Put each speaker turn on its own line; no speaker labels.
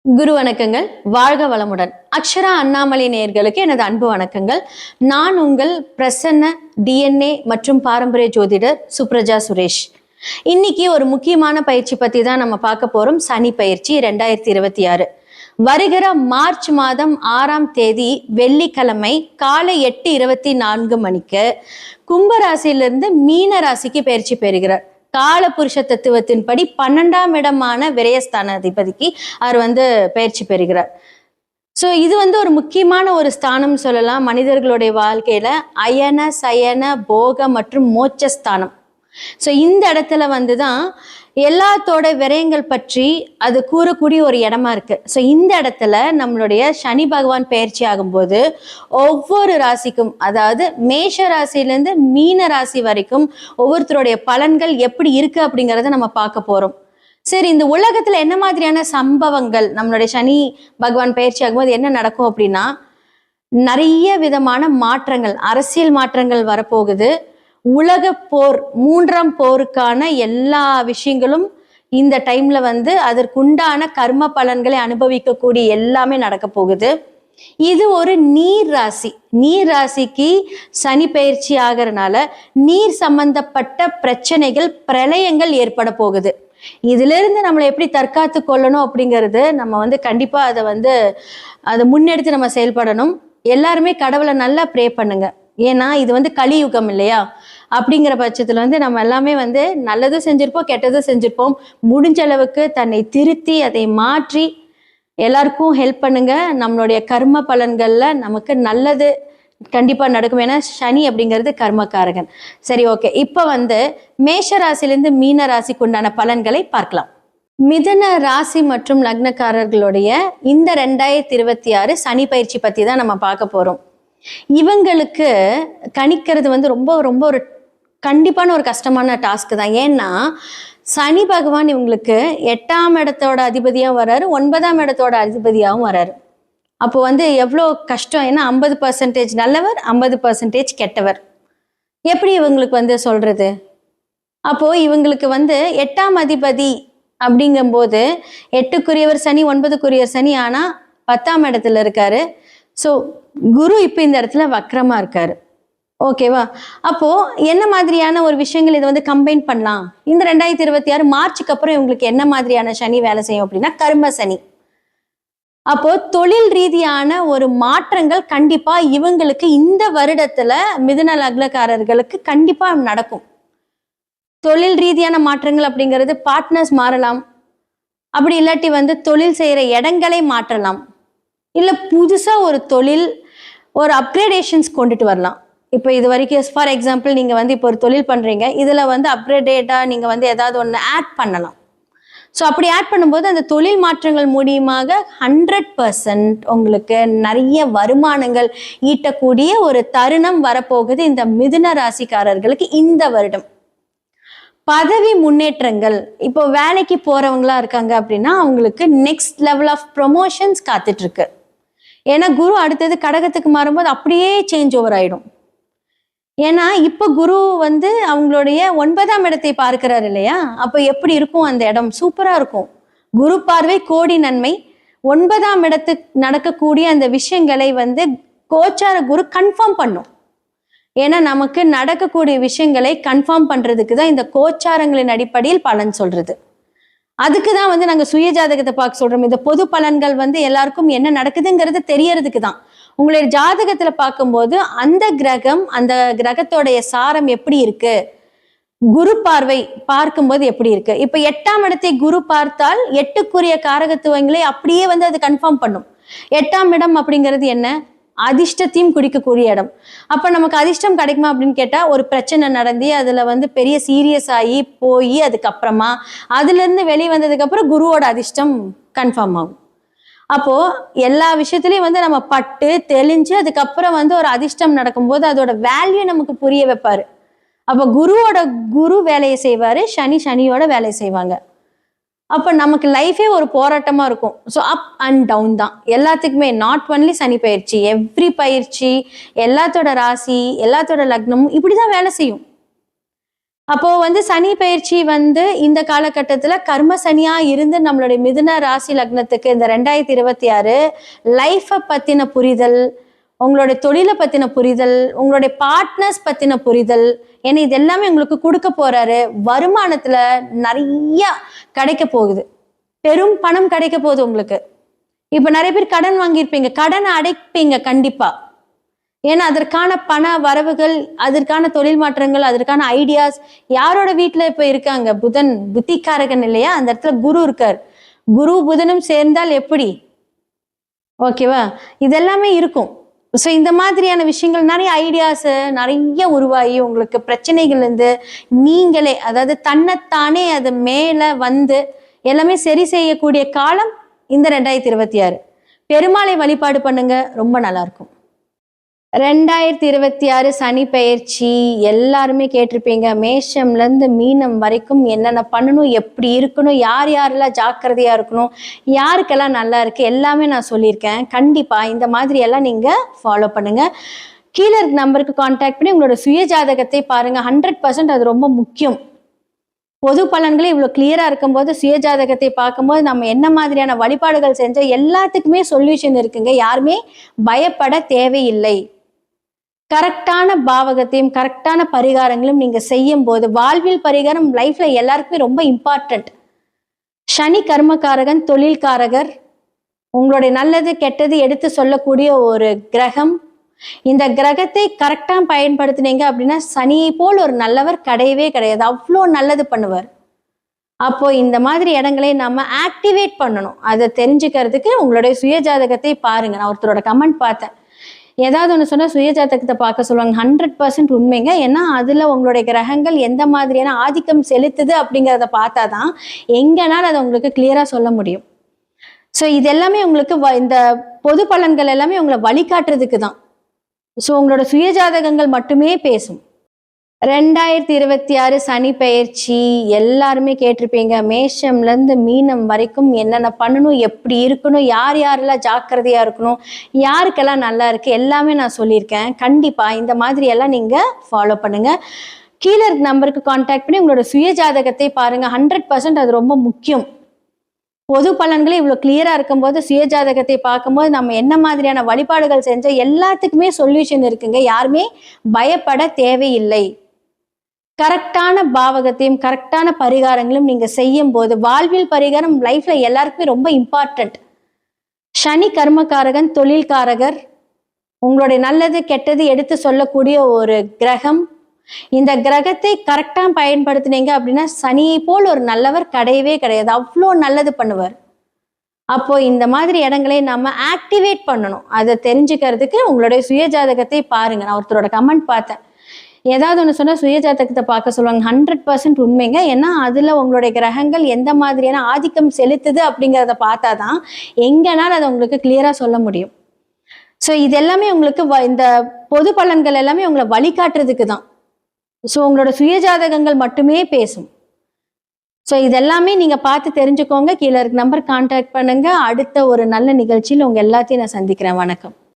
குரு வணக்கங்கள். வாழ்க வளமுடன். அக்ஷரா அண்ணாமலை நேயர்களுக்கு எனது அன்பு வணக்கங்கள். நான் உங்கள் பிரசன்ன டிஎன்ஏ மற்றும் பாரம்பரிய ஜோதிடர் சுப்ரஜா சுரேஷ். இன்னைக்கு ஒரு முக்கியமான பயிற்சி பத்தி தான் நம்ம பார்க்க போறோம். சனி பயிற்சி 2026 வருகிற மார்ச் மாதம் 6ஆம் தேதி வெள்ளிக்கிழமை காலை 8:24 மணிக்கு கும்பராசியிலிருந்து மீன ராசிக்கு பயிற்சி பெறுகிறார். கால புருஷ தத்துவத்தின்படி 12ஆம் இடமான விரயஸ்தான அதிபதிக்கு அவர் பயிற்சி பெறுகிறார். ஸோ இது ஒரு முக்கியமான ஒரு ஸ்தானம் சொல்லலாம். மனிதர்களுடைய வாழ்க்கையில அயன சயன போக மற்றும் மோட்சஸ்தானம். ஸோ இந்த இடத்துல தான் எல்லாத்தோட விரயங்கள் பற்றி அது கூறக்கூடிய ஒரு இடமா இருக்கு. ஸோ இந்த இடத்துல நம்மளுடைய சனி பகவான் பயிற்சி ஆகும்போது ஒவ்வொரு ராசிக்கும், அதாவது மேஷ ராசியிலேருந்து மீன ராசி வரைக்கும் ஒவ்வொருத்தருடைய பலன்கள் எப்படி இருக்கு அப்படிங்கிறத நம்ம பார்க்க போறோம். சரி, இந்த உலகத்துல என்ன மாதிரியான சம்பவங்கள் நம்மளுடைய சனி பகவான் பயிற்சி ஆகும்போது என்ன நடக்கும் அப்படின்னா, நிறைய விதமான மாற்றங்கள், அரசியல் மாற்றங்கள் வரப்போகுது. உலக போர், 3ஆம் போருக்கான எல்லா விஷயங்களும் இந்த டைம்ல அதற்குண்டான கர்ம பலன்களை அனுபவிக்கக்கூடிய எல்லாமே நடக்க போகுது. இது ஒரு நீர் ராசி. நீர் ராசிக்கு சனி பயிற்சி ஆகிறதுனால நீர் சம்பந்தப்பட்ட பிரச்சனைகள், பிரளயங்கள் ஏற்பட போகுது. இதுல இருந்து நம்மளை எப்படி தற்காத்து கொள்ளணும் அப்படிங்கிறது நம்ம கண்டிப்பா அதை முன்னெடுத்து நம்ம செயல்படணும். எல்லாருமே கடவுளை நல்லா ப்ரே பண்ணுங்க. ஏன்னா இது கலியுகம் இல்லையா? அப்படிங்கிற பட்சத்துல நம்ம எல்லாமே நல்லதும் செஞ்சிருப்போம், கெட்டதும் செஞ்சிருப்போம். முடிஞ்ச அளவுக்கு தன்னை திருத்தி அதை மாற்றி எல்லாருக்கும் ஹெல்ப் பண்ணுங்க. நம்மளுடைய கர்ம பலன்கள்ல நமக்கு நல்லது கண்டிப்பா நடக்கும். ஏன்னா சனி அப்படிங்கிறது கர்மக்காரகன். சரி, ஓகே. இப்ப மேஷ ராசிலிருந்து மீன ராசிக்கு உண்டான பலன்களை பார்க்கலாம். மிதுன ராசி மற்றும் லக்னக்காரர்களுடைய இந்த 2026 சனி பயிற்சி பத்தி தான் நம்ம பார்க்க போறோம். இவங்களுக்கு கணிக்கிறது ரொம்ப ரொம்ப ஒரு கண்டிப்பான ஒரு கஷ்டமான டாஸ்க் தான். ஏன்னா சனி பகவான் இவங்களுக்கு 8ஆம் இடத்தோட அதிபதியாகவும் வர்றாரு, 9ஆம் இடத்தோட அதிபதியாகவும் வர்றாரு. அப்போ எவ்வளோ கஷ்டம். ஏன்னா 50% நல்லவர், 50% கெட்டவர். எப்படி இவங்களுக்கு சொல்றது? அப்போ இவங்களுக்கு 8ஆம் அதிபதி அப்படிங்கும்போது 8க்குரியவர் சனி, 9க்குரியவர் சனி, ஆனா 10ஆம் இடத்துல இருக்காரு. ஸோ குரு இப்போ இந்த இடத்துல வக்ரமா இருக்காரு. ஓகேவா? அப்போ என்ன மாதிரியான ஒரு விஷயங்கள் இதை கம்பைன் பண்ணலாம்? இந்த 2026 மார்ச்சுக்கு அப்புறம் இவங்களுக்கு என்ன மாதிரியான சனி வேலை செய்யும் அப்படின்னா, கர்ம சனி. அப்போ தொழில் ரீதியான ஒரு மாற்றங்கள் கண்டிப்பா இவங்களுக்கு இந்த வருடத்துல மிதுன லக்னக்காரர்களுக்கு கண்டிப்பா நடக்கும். தொழில் ரீதியான மாற்றங்கள் அப்படிங்கிறது பார்ட்னர்ஸ் மாறலாம், அப்படி இல்லாட்டி தொழில் செய்யற இடங்களை மாற்றலாம், இல்ல புதுசா ஒரு தொழில், ஒரு அப்கிரேடேஷன்ஸ் கொண்டுட்டு வரலாம். இப்போ இது வரைக்கும் ஃபார் எக்ஸாம்பிள் நீங்க இப்போ ஒரு தொழில் பண்றீங்க, இதுல அப்கிரேடேட்டா நீங்க ஏதாவது ஒன்று ஆட் பண்ணலாம். ஸோ அப்படி ஆட் பண்ணும்போது அந்த தொழில் மாற்றங்கள் மூலியமாக 100% உங்களுக்கு நிறைய வருமானங்கள் ஈட்டக்கூடிய ஒரு தருணம் வரப்போகுது இந்த மிதுன ராசிக்காரர்களுக்கு இந்த வருடம். பதவி முன்னேற்றங்கள், இப்போ வேலைக்கு போறவங்களா இருக்காங்க அப்படின்னா அவங்களுக்கு நெக்ஸ்ட் லெவல் ஆஃப் ப்ரொமோஷன்ஸ் காத்துட்டு இருக்கு. ஏன்னா குரு அடுத்தது கடகத்துக்கு மாறும்போது அப்படியே சேஞ்ச் ஓவர் ஆயிடும். ஏன்னா இப்ப குரு அவங்களுடைய 9ஆம் இடத்தை பார்க்கிறாரு இல்லையா? அப்ப எப்படி இருக்கும் அந்த இடம்? சூப்பரா இருக்கும். குரு பார்வை கோடி நன்மை. 9ஆம் இடத்துக்கு நடக்கக்கூடிய அந்த விஷயங்களை கோச்சார குரு கன்ஃபார்ம் பண்ணும். ஏன்னா நமக்கு நடக்கக்கூடிய விஷயங்களை கன்ஃபார்ம் பண்றதுக்கு தான் இந்த கோச்சாரங்களின் அடிப்படையில் பலன் சொல்றது. அதுக்கு தான் நாங்கள் சுய ஜாதகத்தை பார்க்க சொல்றோம். இந்த பொது பலன்கள் எல்லாருக்கும் என்ன நடக்குதுங்கிறது தெரியறதுக்கு தான். உங்களுடைய ஜாதகத்துல பார்க்கும்போது அந்த கிரகம், அந்த கிரகத்தோடைய சாரம் எப்படி இருக்கு, குரு பார்வை பார்க்கும்போது எப்படி இருக்கு. இப்ப 8ஆம் இடத்தை குரு பார்த்தால் 8க்குரிய காரகத்துவங்களை அப்படியே அது கன்ஃபார்ம் பண்ணும். 8ஆம் இடம் அப்படிங்கிறது என்ன? அதிர்ஷ்டத்தையும் குடிக்கக்கூடிய இடம். அப்ப நமக்கு அதிர்ஷ்டம் கிடைக்குமா அப்படின்னு கேட்டா, ஒரு பிரச்சனை நடந்து அதுல பெரிய சீரியஸ் ஆகி போய் அதுக்கப்புறமா அதுல இருந்து வெளியே வந்ததுக்கு அப்புறம் குருவோட அதிர்ஷ்டம் கன்ஃபார்ம் ஆகும். அப்போ எல்லா விஷயத்திலயும் நம்ம பட்டு தெளிஞ்சு அதுக்கப்புறம் ஒரு அதிர்ஷ்டம் நடக்கும்போது அதோட வேல்யூ நமக்கு புரிய வைப்பாரு. அப்ப குரு வேலையை செய்வாரு, சனியோட வேலையை செய்வாங்க. அப்ப நமக்கு லைஃபே ஒரு போராட்டமா இருக்கும். ஸோ அப் அண்ட் டவுன் தான் எல்லாத்துக்குமே. நாட் ஒன்லி சனி பயிற்சி, எவ்ரி பயிற்சி, எல்லாத்தோட ராசி, எல்லாத்தோட லக்னமும் இப்படிதான் வேலை செய்யும். அப்போ சனி பயிற்சி இந்த காலகட்டத்துல கர்ம சனியா இருந்து நம்மளுடைய மிதுன ராசி லக்னத்துக்கு இந்த 2026 லைஃப பத்தின புரிதல், உங்களுடைய தொழிலை பத்தின புரிதல், உங்களுடைய பார்ட்னர்ஸ் பத்தின புரிதல், ஏன்னா இது எல்லாமே உங்களுக்கு கொடுக்க போறாரு. வருமானத்துல நிறைய கிடைக்க போகுது, பெரும் பணம் கிடைக்க போகுது உங்களுக்கு. இப்ப நிறைய பேர் கடன் வாங்கியிருப்பீங்க, கடனை அடைப்பீங்க கண்டிப்பா. ஏன்னா அதற்கான பண வரவுகள், அதற்கான தொழில் மாற்றங்கள், அதற்கான ஐடியாஸ் யாரோட வீட்டுல இப்ப இருக்காங்க? புதன் புத்திக்காரகன் இல்லையா? அந்த இடத்துல குரு இருக்கார். குரு புதனும் சேர்ந்தால் எப்படி? ஓகேவா? இதெல்லாமே இருக்கும். ஸோ இந்த மாதிரியான விஷயங்கள் நிறைய ஐடியாஸ் நிறைய உருவாகி உங்களுக்கு பிரச்சனைகள் இருந்து நீங்களே, அதாவது தன்னைத்தானே அது மேல எல்லாமே சரி செய்யக்கூடிய காலம் இந்த 2026. பெருமாளை வழிபாடு பண்ணுங்க, ரொம்ப நல்லா இருக்கும். 2026 சனி பயிற்சி எல்லாருமே கேட்டிருப்பீங்க. மேஷம்ல இருந்து மீனம் வரைக்கும் என்னென்ன பண்ணணும், எப்படி இருக்கணும், யார் யாரெல்லாம் ஜாக்கிரதையா இருக்கணும், யாருக்கெல்லாம் நல்லா இருக்கு, எல்லாமே நான் சொல்லியிருக்கேன். கண்டிப்பா இந்த மாதிரி எல்லாம் நீங்க ஃபாலோ பண்ணுங்க. கீழே இருக்க நம்பருக்கு கான்டாக்ட் பண்ணி உங்களோட சுய ஜாதகத்தை பாருங்க. 100% அது ரொம்ப முக்கியம். பொது பலன்களே இவ்வளவு கிளியரா இருக்கும்போது சுய ஜாதகத்தை பார்க்கும்போது நம்ம என்ன மாதிரியான வழிபாடுகள் செஞ்ச எல்லாத்துக்குமே சொல்யூஷன் இருக்குங்க. யாருமே பயப்பட தேவையில்லை. கரெக்டான பாவகத்தையும் கரெக்டான பரிகாரங்களும் நீங்க செய்யும் போது, வாழ்வில் பரிகாரம் லைஃப்ல எல்லாருக்குமே ரொம்ப இம்பார்ட்டன்ட். சனி கர்மகாரகன், தொழில்காரகர், உங்களுடைய நல்லது கெட்டது எடுத்து சொல்லக்கூடிய ஒரு கிரகம். இந்த கிரகத்தை கரெக்டா பயன்படுத்தினீங்க அப்படின்னா சனியை போல் ஒரு நல்லவர் கிடையவே கிடையாது. அவ்வளோ நல்லது பண்ணுவார். அப்போ இந்த மாதிரி இடங்களை நம்ம ஆக்டிவேட் பண்ணணும். அதை தெரிஞ்சுக்கிறதுக்கு உங்களுடைய சுய ஜாதகத்தை பாருங்க. நான் ஒருத்தரோட கமெண்ட் பார்த்தேன், ஏதாவது ஒன்று சொன்னா சுய ஜாதகத்தை பார்க்க சொல்லுவாங்க. 100% உண்மைங்க. ஏன்னா அதுல உங்களுடைய கிரகங்கள் எந்த மாதிரியான ஆதிக்கம் செலுத்துது அப்படிங்கிறத பார்த்தாதான் எங்கனாலும் அதை உங்களுக்கு கிளியரா சொல்ல முடியும். ஸோ இது எல்லாமே உங்களுக்கு இந்த பொது பலன்கள் எல்லாமே உங்களை வழிகாட்டுறதுக்கு தான். ஸோ உங்களோட சுய ஜாதகங்கள் மட்டுமே பேசும். 2026 சனி பயிற்சி எல்லாருமே கேட்டிருப்பீங்க. மேஷம்ல இருந்து மீனம் வரைக்கும் என்னென்ன பண்ணணும், எப்படி இருக்கணும், யார் யாரெல்லாம் ஜாக்கிரதையா இருக்கணும், யாருக்கெல்லாம் நல்லா இருக்கு, எல்லாமே நான் சொல்லியிருக்கேன். கண்டிப்பா இந்த மாதிரி எல்லாம் நீங்க ஃபாலோ பண்ணுங்க. கீழே இருக்க நம்பருக்கு கான்டாக்ட் பண்ணி உங்களோட சுய ஜாதகத்தை பாருங்க. 100% அது ரொம்ப முக்கியம். பொது பலன்களே இவ்வளவு கிளியரா இருக்கும்போது சுய ஜாதகத்தை பார்க்கும்போது நம்ம என்ன மாதிரியான வழிபாடுகள் செஞ்ச எல்லாத்துக்குமே சொல்யூஷன் இருக்குங்க. யாருமே பயப்பட தேவையில்லை. கரெக்டான பாவகத்தையும் கரெக்டான பரிகாரங்களும் நீங்க செய்யும் போது, வாழ்வில் பரிகாரம் லைஃப்ல எல்லாருக்குமே ரொம்ப இம்பார்ட்டன்ட். சனி கர்மகாரகன், தொழில்காரகர், உங்களுடைய நல்லது கெட்டது எடுத்து சொல்லக்கூடிய ஒரு கிரகம். இந்த கிரகத்தை கரெக்டா பயன்படுத்தினீங்க அப்படின்னா சனியை போல் ஒரு நல்லவர் கிடையவே கிடையாது. அவ்வளோ நல்லது பண்ணுவார். அப்போ இந்த மாதிரி இடங்களை நம்ம ஆக்டிவேட் பண்ணணும். அதை தெரிஞ்சுக்கிறதுக்கு உங்களுடைய சுய ஜாதகத்தை பாருங்க. நான் ஒருத்தரோட கமெண்ட் பார்த்தேன், ஏதாவது ஒன்று சொன்னா சுய ஜாதகத்தை பார்க்க சொல்லுவாங்க. 100% உண்மைங்க. ஏன்னா அதுல உங்களுடைய கிரகங்கள் எந்த மாதிரியான ஆதிக்கம் செலுத்துது அப்படிங்கிறத பார்த்தாதான் எங்கனாலும் அதை உங்களுக்கு கிளியரா சொல்ல முடியும். ஸோ இது எல்லாமே உங்களுக்கு இந்த பொது பலன்கள் எல்லாமே உங்களை வழிகாட்டுறதுக்கு தான். ஸோ உங்களோட சுய ஜாதகங்கள் மட்டுமே பேசும். ஸோ இதெல்லாமே நீங்க பார்த்து தெரிஞ்சுக்கோங்க. கீழே இருக்க நம்பர் கான்டாக்ட் பண்ணுங்க. அடுத்த ஒரு நல்ல நிகழ்ச்சியில் உங்க எல்லாத்தையும் நான் சந்திக்கிறேன். வணக்கம்.